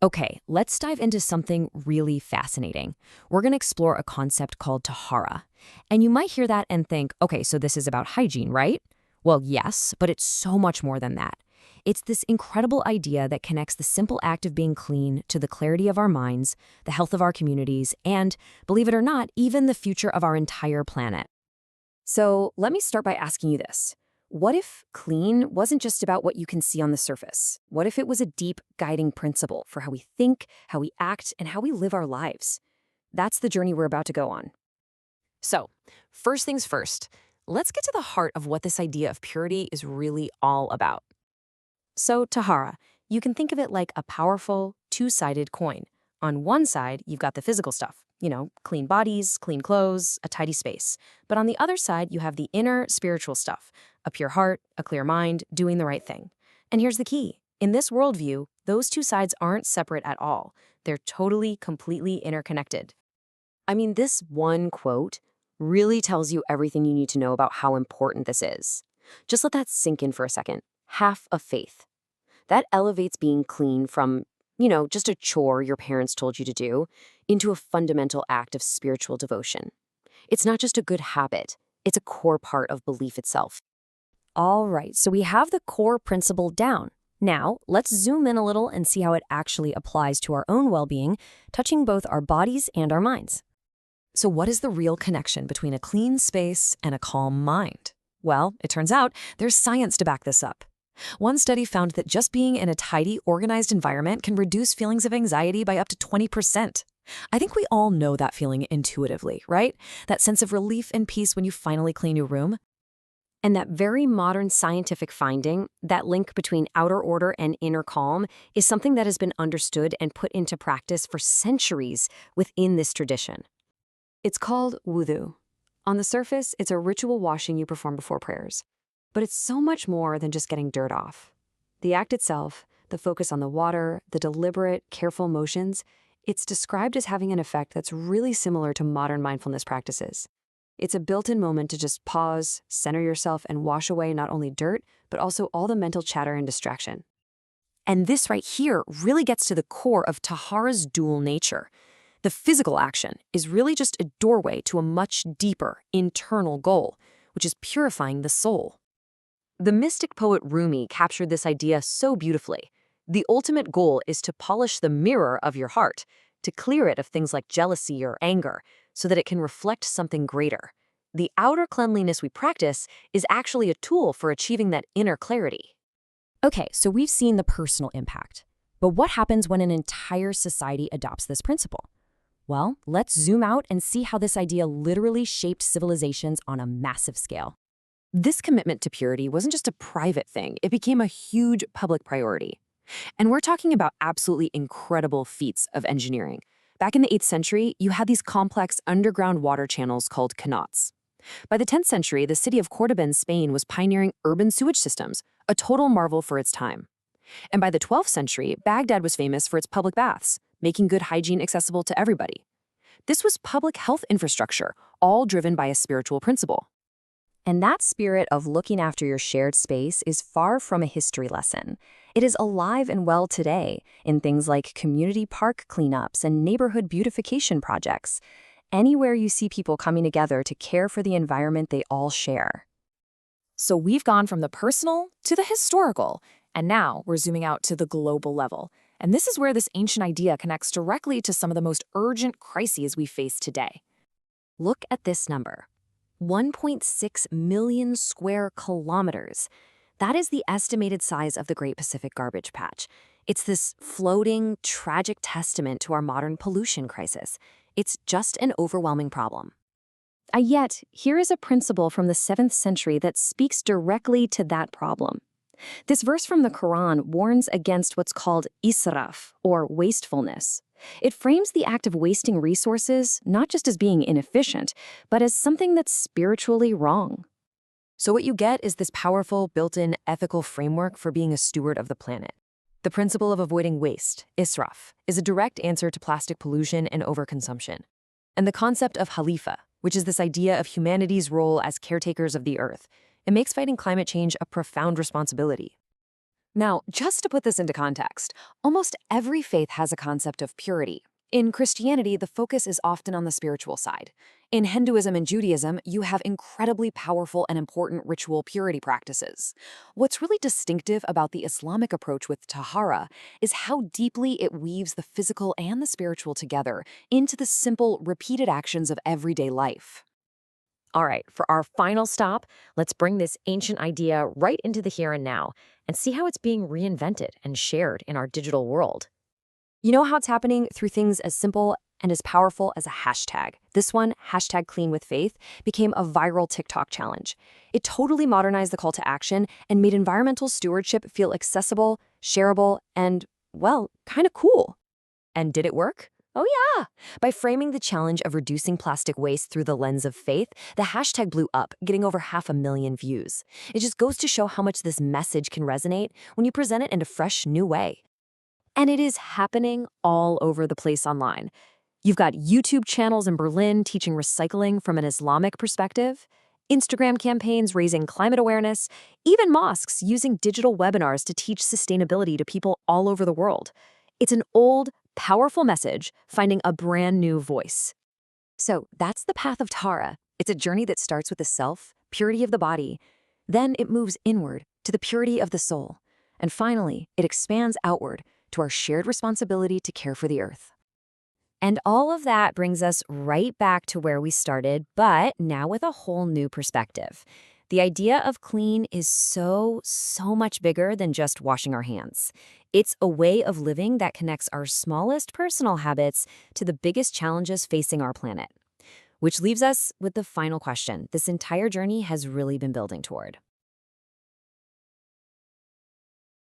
Okay, let's dive into something really fascinating. We're going to explore a concept called tahara. And you might hear that and think, okay, so this is about hygiene, right? Well, yes, but it's so much more than that. It's this incredible idea that connects the simple act of being clean to the clarity of our minds, the health of our communities, and, believe it or not, even the future of our entire planet. So let me start by asking you this. What if clean wasn't just about what you can see on the surface? What if it was a deep guiding principle for how we think, how we act, and how we live our lives? That's the journey we're about to go on. So, first things first, let's get to the heart of what this idea of purity is really all about. So, tahara, you can think of it like a powerful, two-sided coin. On one side, you've got the physical stuff, clean bodies, clean clothes, a tidy space. But on the other side, you have the inner spiritual stuff, a pure heart, a clear mind, doing the right thing. And here's the key. In this worldview, those two sides aren't separate at all. They're totally, completely interconnected. I mean, this one quote really tells you everything you need to know about how important this is. Just let that sink in for a second. Half of faith. That elevates being clean from, just a chore your parents told you to do into a fundamental act of spiritual devotion. It's not just a good habit, it's a core part of belief itself. All right, so we have the core principle down. Now, let's zoom in a little and see how it actually applies to our own well-being, touching both our bodies and our minds. So what is the real connection between a clean space and a calm mind? Well, it turns out there's science to back this up. One study found that just being in a tidy, organized environment can reduce feelings of anxiety by up to 20%. I think we all know that feeling intuitively, right? That sense of relief and peace when you finally clean your room. And that very modern scientific finding, that link between outer order and inner calm, is something that has been understood and put into practice for centuries within this tradition. It's called wudu. On the surface, it's a ritual washing you perform before prayers. But it's so much more than just getting dirt off. The act itself, the focus on the water, the deliberate, careful motions, it's described as having an effect that's really similar to modern mindfulness practices. It's a built-in moment to just pause, center yourself, and wash away not only dirt, but also all the mental chatter and distraction. And this right here really gets to the core of tahara's dual nature. The physical action is really just a doorway to a much deeper, internal goal, which is purifying the soul. The mystic poet Rumi captured this idea so beautifully. The ultimate goal is to polish the mirror of your heart, to clear it of things like jealousy or anger, so that it can reflect something greater. The outer cleanliness we practice is actually a tool for achieving that inner clarity. Okay, so we've seen the personal impact. But what happens when an entire society adopts this principle? Well, let's zoom out and see how this idea literally shaped civilizations on a massive scale. This commitment to purity wasn't just a private thing, it became a huge public priority. And we're talking about absolutely incredible feats of engineering. Back in the 8th century, you had these complex underground water channels called canals. By the 10th century, the city of Córdoba in Spain was pioneering urban sewage systems, a total marvel for its time. And by the 12th century, Baghdad was famous for its public baths, making good hygiene accessible to everybody. This was public health infrastructure, all driven by a spiritual principle. And that spirit of looking after your shared space is far from a history lesson. It is alive and well today in things like community park cleanups and neighborhood beautification projects. Anywhere you see people coming together to care for the environment they all share. So we've gone from the personal to the historical, and now we're zooming out to the global level. And this is where this ancient idea connects directly to some of the most urgent crises we face today. Look at this number. 1.6 million square kilometers. That is the estimated size of the Great Pacific Garbage Patch. It's this floating, tragic testament to our modern pollution crisis. It's just an overwhelming problem. Yet, here is a principle from the 7th century that speaks directly to that problem. This verse from the Quran warns against what's called israf, or wastefulness. It frames the act of wasting resources not just as being inefficient, but as something that's spiritually wrong. So what you get is this powerful, built-in ethical framework for being a steward of the planet. The principle of avoiding waste, israf, is a direct answer to plastic pollution and overconsumption. And the concept of khalifa, which is this idea of humanity's role as caretakers of the earth, it makes fighting climate change a profound responsibility. Now, just to put this into context, almost every faith has a concept of purity. In Christianity, the focus is often on the spiritual side. In Hinduism and Judaism, you have incredibly powerful and important ritual purity practices. What's really distinctive about the Islamic approach with tahara is how deeply it weaves the physical and the spiritual together into the simple, repeated actions of everyday life. All right, for our final stop, let's bring this ancient idea right into the here and now and see how it's being reinvented and shared in our digital world. You know how it's happening through things as simple and as powerful as a hashtag. This one, hashtag Clean with Faith, became a viral TikTok challenge. It totally modernized the call to action and made environmental stewardship feel accessible, shareable, and, well, kind of cool. And did it work? Oh yeah! By framing the challenge of reducing plastic waste through the lens of faith, the hashtag blew up, getting over 500,000 views. It just goes to show how much this message can resonate when you present it in a fresh, new way. And it is happening all over the place online. You've got YouTube channels in Berlin teaching recycling from an Islamic perspective, Instagram campaigns raising climate awareness, even mosques using digital webinars to teach sustainability to people all over the world. It's an old, powerful message finding a brand new voice. So that's the path of Tara. It's a journey that starts with the self, purity of the body. Then it moves inward to the purity of the soul. And finally, it expands outward to our shared responsibility to care for the earth. And all of that brings us right back to where we started, but now with a whole new perspective. The idea of clean is so much bigger than just washing our hands. It's a way of living that connects our smallest personal habits to the biggest challenges facing our planet. Which leaves us with the final question this entire journey has really been building toward.